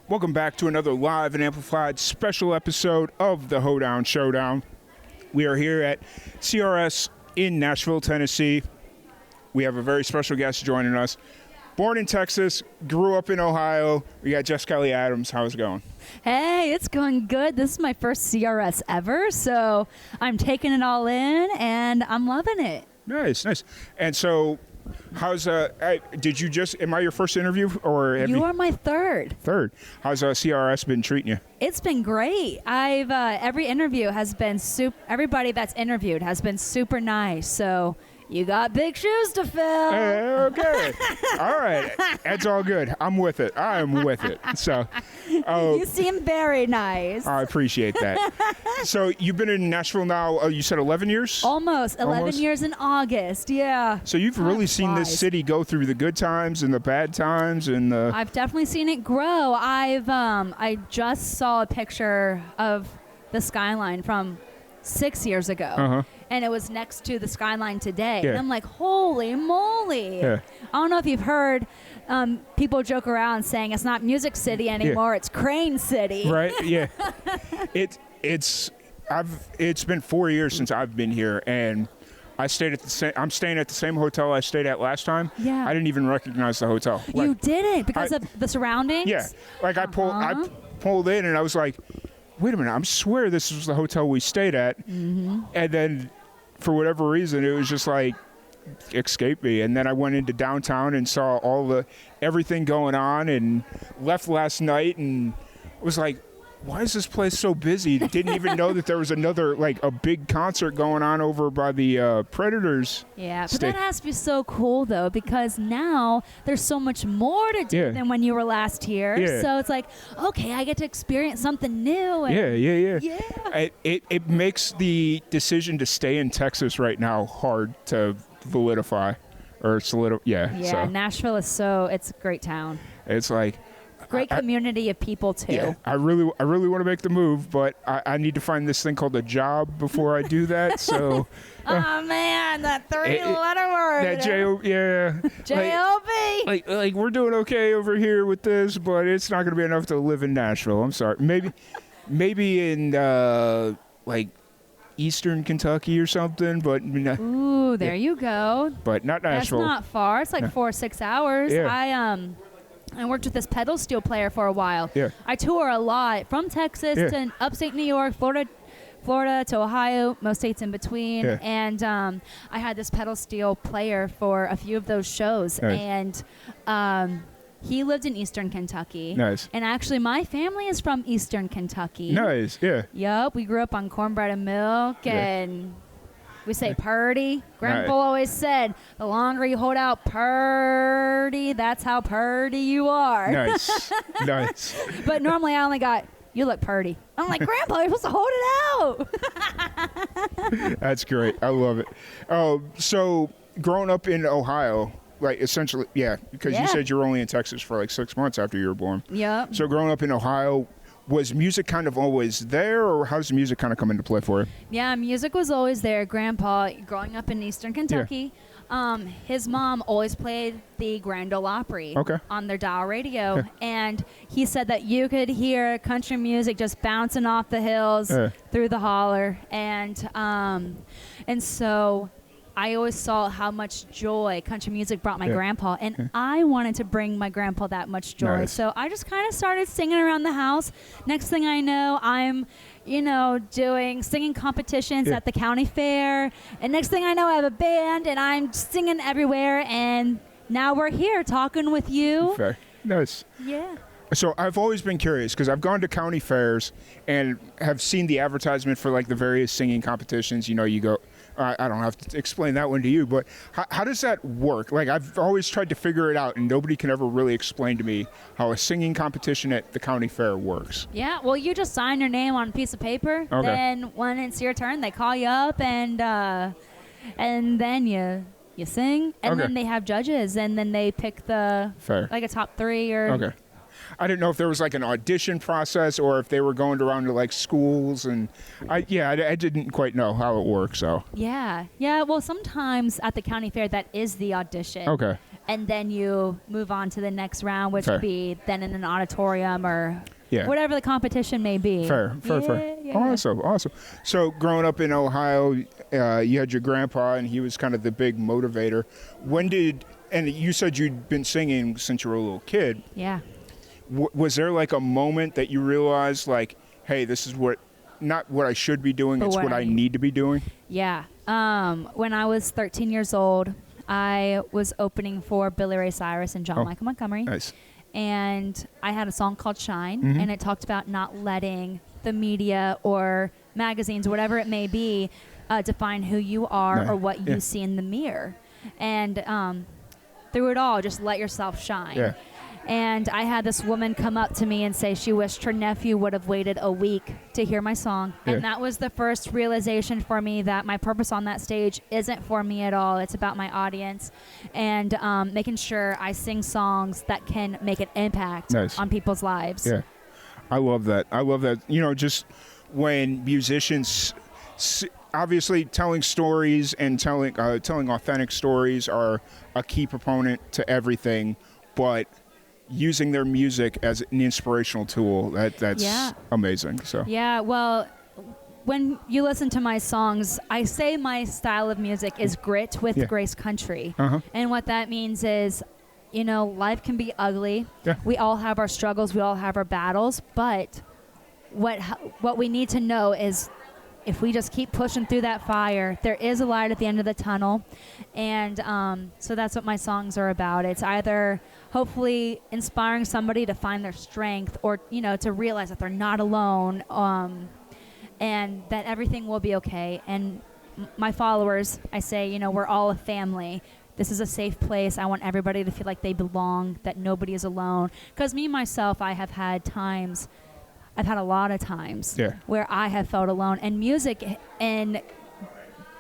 Welcome back to another live and amplified special episode of the Hoedown Showdown. We are here at CRS in Nashville, Tennessee. We have a very special guest joining us. Born in Texas, grew up in Ohio. We got Kellie Adams. How's it going? Hey, it's going good. This is my first CRS ever, so I'm taking it all in, and I'm loving it. Nice. And so, how's did you just? Am I your first interview, or You are my third. Third. How's CRS been treating you? It's been great. I've every interview has been everybody that's interviewed has been super nice. So you got big shoes to fill. Okay. All right. That's all good. I'm with it. I am with it. So, you seem very nice. I appreciate that. So you've been in Nashville now, you said 11 years? Almost 11 years in August, yeah. So you've really seen this city go through the good times and the bad times, and I've definitely seen it grow. I just saw a picture of the skyline from 6 years ago, and it was next to the skyline today. Yeah. And I'm like, holy moly. Yeah. I don't know if you've heard people joke around saying it's not Music City anymore, it's Crane City. Right, yeah. It's been 4 years since I've been here, and I'm staying at the same hotel I stayed at last time. Yeah. I didn't even recognize the hotel. You didn't because of the surroundings? Yeah. Like I pulled in and I was like, wait a minute, I swear this was the hotel we stayed at. Mm-hmm. And then for whatever reason, it was just like, escaped me. And then I went into downtown and saw everything going on, and left last night and was like, why is this place so busy? Didn't even know that there was another, like, a big concert going on over by the Predators. Yeah, but that has to be so cool, though, because now there's so much more to do than when you were last here. Yeah. So it's like, okay, I get to experience something new. And Yeah. It makes the decision to stay in Texas right now hard to solidify. Yeah, Nashville it's a great town. It's like, great community of people too. Yeah, I really want to make the move, but I need to find this thing called a job before I do that. So, oh man, that three-letter word. That J-O-B. Like we're doing okay over here with this, but it's not going to be enough to live in Nashville. I'm sorry. Maybe in like Eastern Kentucky or something, but ooh, there you go. But not Nashville. That's not far. It's like 4 or 6 hours. Yeah. I worked with this pedal steel player for a while. Yeah. I tour a lot from Texas to upstate New York, Florida to Ohio, most states in between. Yeah. And I had this pedal steel player for a few of those shows. Nice. And he lived in Eastern Kentucky. Nice. And actually, my family is from Eastern Kentucky. Nice, yeah. Yup, we grew up on cornbread and milk and... We say purdy. Grandpa Right. always said, the longer you hold out purdy, that's how purdy you are. Nice. But normally I only got, you look purdy. I'm like, Grandpa, you're supposed to hold it out. That's great. I love it. Oh, so growing up in Ohio, like essentially, because you said you were only in Texas for like 6 months after you were born. Yep. So growing up in Ohio, was music kind of always there, or how does music kind of come into play for you? Yeah, music was always there. Grandpa, growing up in Eastern Kentucky, his mom always played the Grand Ole Opry on their dial radio. And he said that you could hear country music just bouncing off the hills through the holler. And so I always saw how much joy country music brought my grandpa, and I wanted to bring my grandpa that much joy. Nice. So I just kind of started singing around the house. Next thing I know, I'm, doing singing competitions at the county fair. And next thing I know, I have a band, and I'm singing everywhere. And now we're here talking with you. Okay. Nice. Yeah. So I've always been curious because I've gone to county fairs and have seen the advertisement for like the various singing competitions. You go, I don't have to explain that one to you, but how does that work? Like I've always tried to figure it out, and nobody can ever really explain to me how a singing competition at the county fair works. Yeah, well, you just sign your name on a piece of paper. Okay. Then when it's your turn, they call you up, and then you sing, and then they have judges, and then they pick the like a top 3 or. Okay. I didn't know if there was like an audition process or if they were going around to like schools, and I didn't quite know how it works. So yeah. Well, sometimes at the county fair that is the audition. Okay. and then you move on to the next round, which would be then in an auditorium or whatever the competition may be. Fair. Awesome. So growing up in Ohio, you had your grandpa, and he was kind of the big motivator. And you said you'd been singing since you were a little kid. Yeah. Was there like a moment that you realized, like, hey, this is not what I should be doing, it's what I need to be doing? Yeah. When I was 13 years old, I was opening for Billy Ray Cyrus and John Michael Montgomery. Nice. And I had a song called Shine, and it talked about not letting the media or magazines, whatever it may be, define who you are or what you see in the mirror. And through it all, just let yourself shine. Yeah. And I had this woman come up to me and say she wished her nephew would have waited a week to hear my song. Yeah. And that was the first realization for me that my purpose on that stage isn't for me at all. It's about my audience and making sure I sing songs that can make an impact on people's lives. Yeah. I love that. You know, just when musicians, obviously telling stories and telling authentic stories are a key proponent to everything, but using their music as an inspirational tool, that's amazing. So well, when you listen to my songs, I say my style of music is grit with grace country. And what that means is, you know, life can be ugly. We all have our struggles, we all have our battles, but what we need to know is if we just keep pushing through that fire, there is a light at the end of the tunnel. And so that's what my songs are about. It's either hopefully inspiring somebody to find their strength or, you know, to realize that they're not alone and that everything will be okay. And my followers, I say, you know, we're all a family. This is a safe place. I want everybody to feel like they belong, that nobody is alone. Because me, myself, I've had a lot of times where I have felt alone. And music and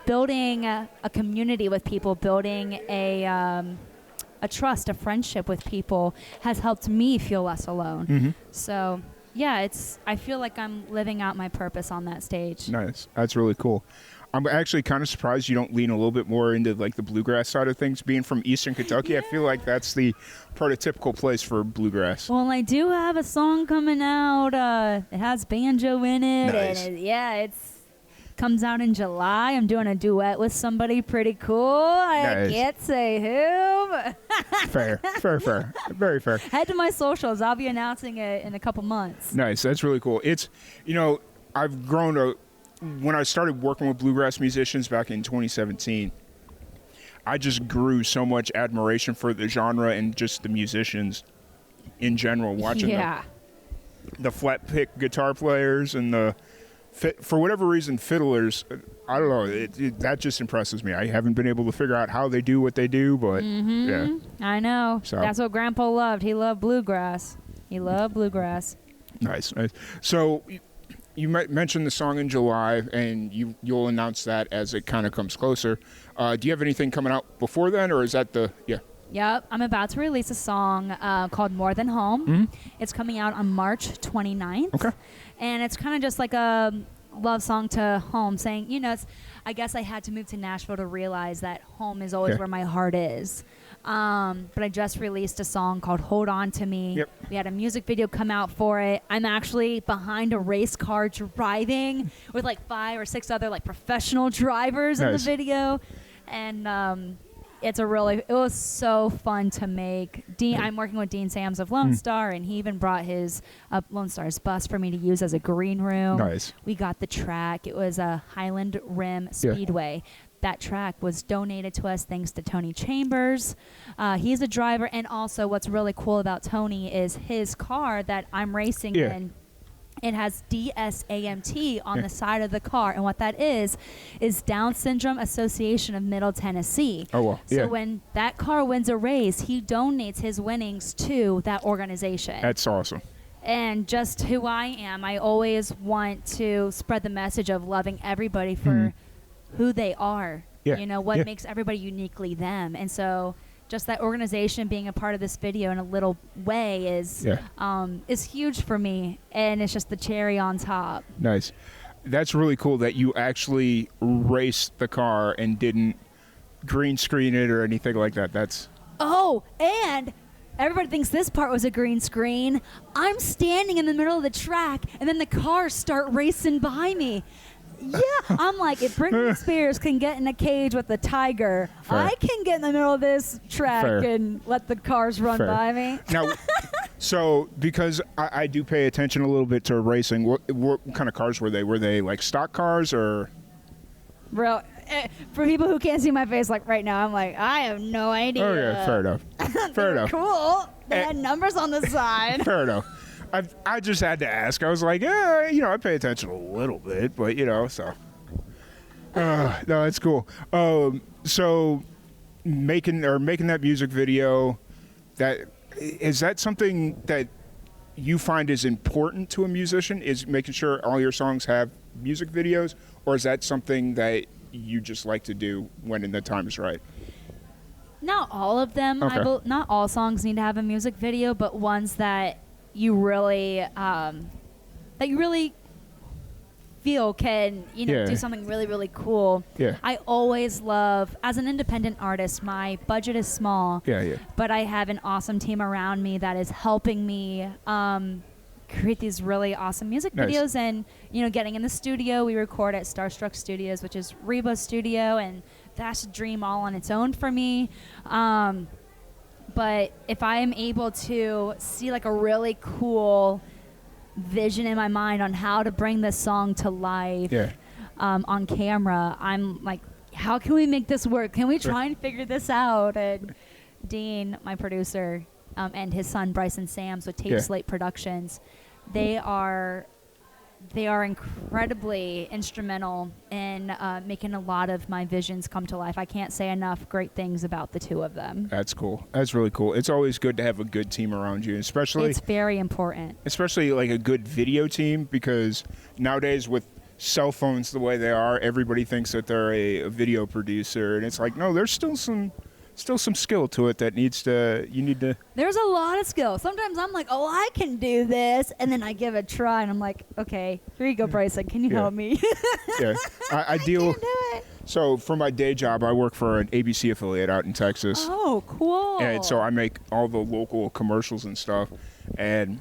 building a community with people, building a trust, a friendship with people has helped me feel less alone. So, yeah, I feel like I'm living out my purpose on that stage. Nice. That's really cool. I'm actually kind of surprised you don't lean a little bit more into like the bluegrass side of things. Being from Eastern Kentucky, I feel like that's the prototypical place for bluegrass. Well, I do have a song coming out. It has banjo in it. Nice. And it comes out in July. I'm doing a duet with somebody pretty cool. I can't say who. Fair. Very fair. Head to my socials. I'll be announcing it in a couple months. Nice. That's really cool. It's, you know, I've grown to... When I started working with bluegrass musicians back in 2017, I just grew so much admiration for the genre and just the musicians in general. Watching the flat pick guitar players and for whatever reason, fiddlers. I don't know. That just impresses me. I haven't been able to figure out how they do what they do, but I know. So that's what Grandpa loved. He loved bluegrass. Nice. So. You mentioned the song in July, and you'll announce that as it kind of comes closer. Do you have anything coming out before then, or is that Yep, I'm about to release a song called More Than Home. It's coming out on March 29th. Okay. And it's kind of just like a love song to home, saying, you know, I guess I had to move to Nashville to realize that home is always where my heart is. But I just released a song called Hold On To Me. Yep. We had a music video come out for it. I'm actually behind a race car driving with like 5 or 6 other like professional drivers in the video. And it was so fun to make. I'm working with Dean Sams of Lone Star, and he even brought his Lone Star's bus for me to use as a green room. Nice. We got the track. It was a Highland Rim Speedway. That track was donated to us thanks to Tony Chambers. He's a driver, and also what's really cool about Tony is his car that I'm racing in. It has DSAMT on the side of the car, and what that is Down Syndrome Association of Middle Tennessee. Oh, wow. So when that car wins a race, he donates his winnings to that organization. That's awesome. And just who I am, I always want to spread the message of loving everybody for who they are, you know, what makes everybody uniquely them. And so just that organization being a part of this video in a little way is huge for me, and it's just the cherry on top. Nice. That's really cool that you actually raced the car and didn't green screen it or anything like that. Oh, and everybody thinks this part was a green screen. I'm standing in the middle of the track, and then the cars start racing by me. Yeah, I'm like, if Britney Spears can get in a cage with a tiger, Fair. I can get in the middle of this track and let the cars run by me. Now, so because I do pay attention a little bit to racing, what kind of cars were they? Were they like stock cars or? Bro, for people who can't see my face like right now, I'm like, I have no idea. Oh yeah, fair enough. Fair enough. Cool. They had numbers on the side. Fair enough. I just had to ask. I was like, yeah, I pay attention a little bit, but so. No, it's cool. So making that music video, is that something that you find is important to a musician? Is making sure all your songs have music videos, or is that something that you just like to do when the time is right? Not all of them. Okay. Not all songs need to have a music video, but ones that you really feel can do something really, really cool. Yeah. I always love, as an independent artist, my budget is small. Yeah. But I have an awesome team around me that is helping me create these really awesome music videos. And getting in the studio, we record at Starstruck Studios, which is Reba's studio, and that's a dream all on its own for me. But if I am able to see like a really cool vision in my mind on how to bring this song to life on camera, I'm like, how can we make this work? Can we try and figure this out? And Dean, my producer, and his son Bryson Sams with Tape Slate Productions, they are incredibly instrumental in making a lot of my visions come to life. I can't say enough great things about the two of them. That's cool. That's really cool. It's always good to have a good team around you, especially. It's very important. Especially like a good video team, because nowadays with cell phones the way they are, everybody thinks that they're a video producer, and it's like, no, there's still some skill to it that you need to. There's a lot of skill. Sometimes I'm like, oh, I can do this, and then I give it a try, and I'm like, okay, here you go, Bryson. Can you help me? Yeah, I deal. I can't do it. So for my day job, I work for an ABC affiliate out in Texas. Oh, cool. And so I make all the local commercials and stuff, and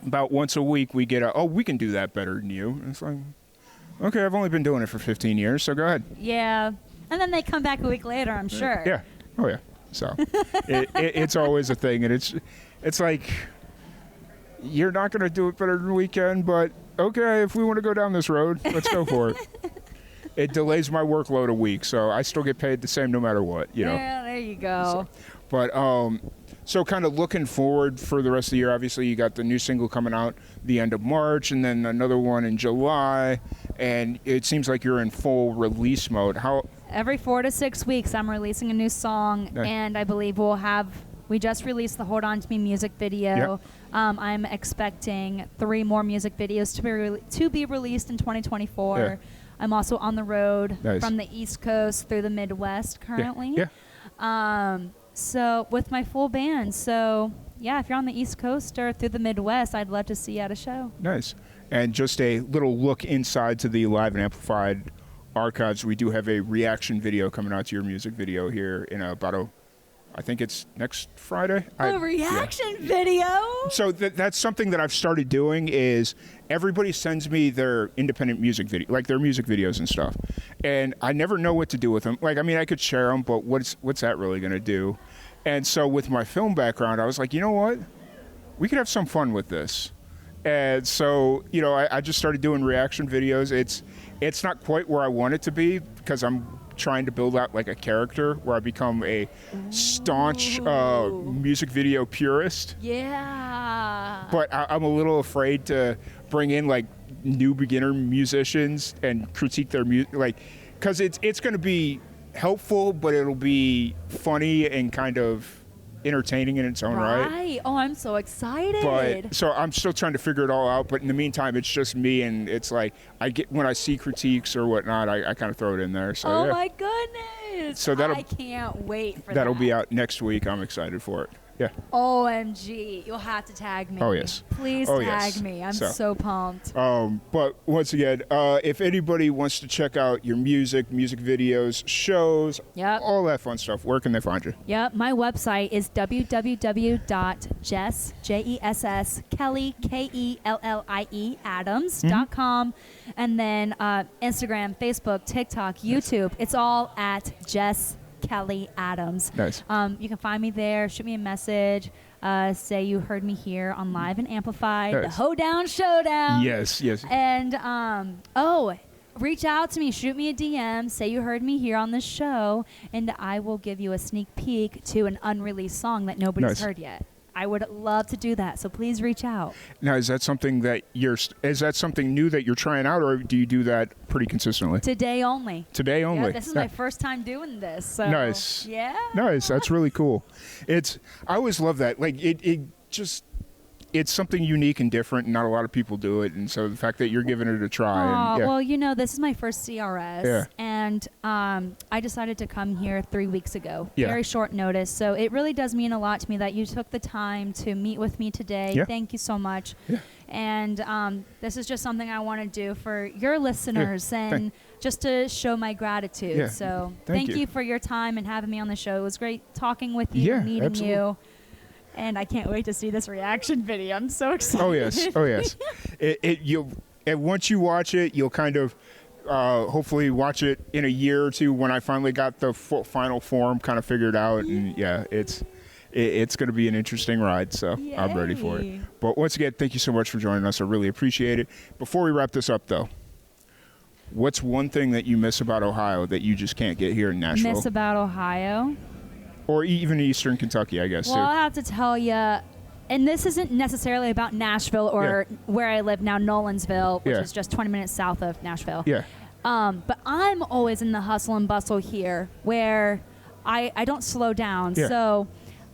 about once a week we get we can do that better than you. And it's like, okay, I've only been doing it for 15 years, so go ahead. Yeah, and then they come back a week later, I'm sure. Yeah. Oh yeah. So it's always a thing, and it's like, you're not going to do it better than the weekend, but okay, if we want to go down this road, let's go for it. It delays my workload a week, so I still get paid the same no matter what. Yeah, there you go. So kind of looking forward for the rest of the year, obviously you got the new single coming out the end of March, and then another one in July, and it seems like you're in full release mode. Every 4 to 6 weeks, I'm releasing a new song, and I believe we just released the Hold On To Me music video. Yep. I'm expecting 3 more music videos to be released in 2024. Yeah. I'm also on the road Nice. from the East Coast through the Midwest currently. Yeah. So with my full band. So yeah, if you're on the East Coast or through the Midwest, I'd love to see you at a show. Nice. And just a little look inside to the Live and Amplified archives. We do have a reaction video coming out to your music video here in about I think it's next Friday. A reaction video? So that's something that I've started doing, is everybody sends me their independent music video, like their music videos and stuff. And I never know what to do with them. Like, I mean, I could share them, but what's that really going to do? And so with my film background, I was like, you know what? We could have some fun with this. And so, I just started doing reaction videos. It's not quite where I want it to be, because I'm trying to build out like a character where I become a staunch music video purist. Yeah. But I'm a little afraid to bring in like new beginner musicians and critique their music, like, because it's going to be helpful, but it'll be funny and kind of entertaining in its own right. Oh, I'm so excited. But so I'm still trying to figure it all out, but in the meantime, it's just me, and it's like when I see critiques or whatnot, I kind of throw it in there. So my goodness. So I can't wait for that. That'll be out next week. I'm excited for it. Yeah. OMG. You'll have to tag me. Oh, yes. Please tag me. I'm so pumped. But once again, if anybody wants to check out your music videos, shows, all that fun stuff, where can they find you? Yep. My website is www.Kellie, Kellie, Adams.com. And then Instagram, Facebook, TikTok, YouTube. It's all at Jess Kellie Adams. Nice. You can find me there. Shoot me a message. Say you heard me here on Live and Amplified, the Hoedown Showdown. Yes. And reach out to me. Shoot me a DM. Say you heard me here on the show, and I will give you a sneak peek to an unreleased song that nobody's heard yet. I would love to do that, so please reach out. Now, is that something that is that something new that you're trying out, or do you do that pretty consistently? Today only. Today only. Yeah, this is my first time doing this. So. Nice. Yeah. Nice. That's really cool. I always love that. Like it's something unique and different, and not a lot of people do it. And so the fact that you're giving it a try. Well, this is my first CRS, and I decided to come here 3 weeks ago. Very short notice. So it really does mean a lot to me that you took the time to meet with me today. Yeah. Thank you so much. Yeah. And this is just something I want to do for your listeners and just to show my gratitude. Yeah. So thank you for your time and having me on the show. It was great talking with you, meeting you. And I can't wait to see this reaction video. I'm so excited. Oh yes. And once you watch it, you'll kind of hopefully watch it in a year or two when I finally got the final form kind of figured out. And it's going to be an interesting ride. So Yay. I'm ready for it. But once again, thank you so much for joining us. I really appreciate it. Before we wrap this up, though, what's one thing that you miss about Ohio that you just can't get here in Nashville? Miss about Ohio? Or even Eastern Kentucky, I guess. Well, I'll have to tell you, and this isn't necessarily about Nashville or where I live now, Nolensville, which is just 20 minutes south of Nashville. Yeah. But I'm always in the hustle and bustle here where I don't slow down. Yeah. So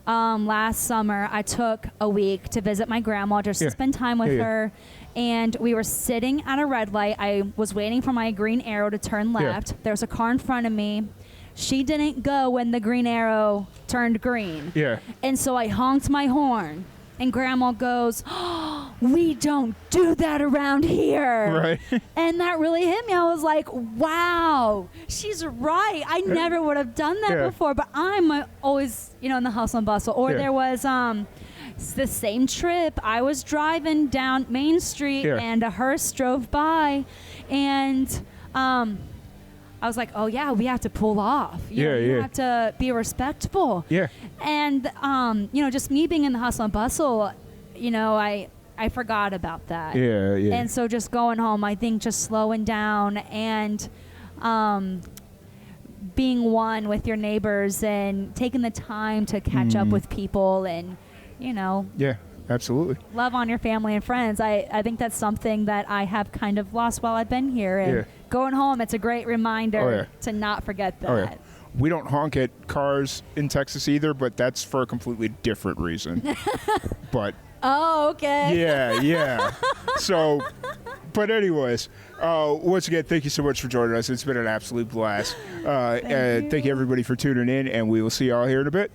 last summer, I took a week to visit my grandma, just to spend time with her. And we were sitting at a red light. I was waiting for my green arrow to turn left. Yeah. There was a car in front of me. She didn't go when the green arrow turned green. Yeah. And so I honked my horn, and Grandma goes, "Oh, we don't do that around here." Right. And that really hit me. I was like, wow, she's right. I never would have done that before, but I'm always, in the hustle and bustle. Or there was the same trip. I was driving down Main Street, and a hearse drove by, and I was like, oh, yeah, we have to pull off. You have to be respectful. Yeah. And, just me being in the hustle and bustle, I forgot about that. Yeah. And so just going home, I think just slowing down and being one with your neighbors and taking the time to catch up with people and, Yeah, absolutely. love on your family and friends. I think that's something that I have kind of lost while I've been here. And going home, it's a great reminder to not forget that. Oh, yeah. We don't honk at cars in Texas either, but that's for a completely different reason. But oh, okay. Yeah. So, but anyways, once again, thank you so much for joining us. It's been an absolute blast. Thank you everybody for tuning in, and we will see y'all here in a bit.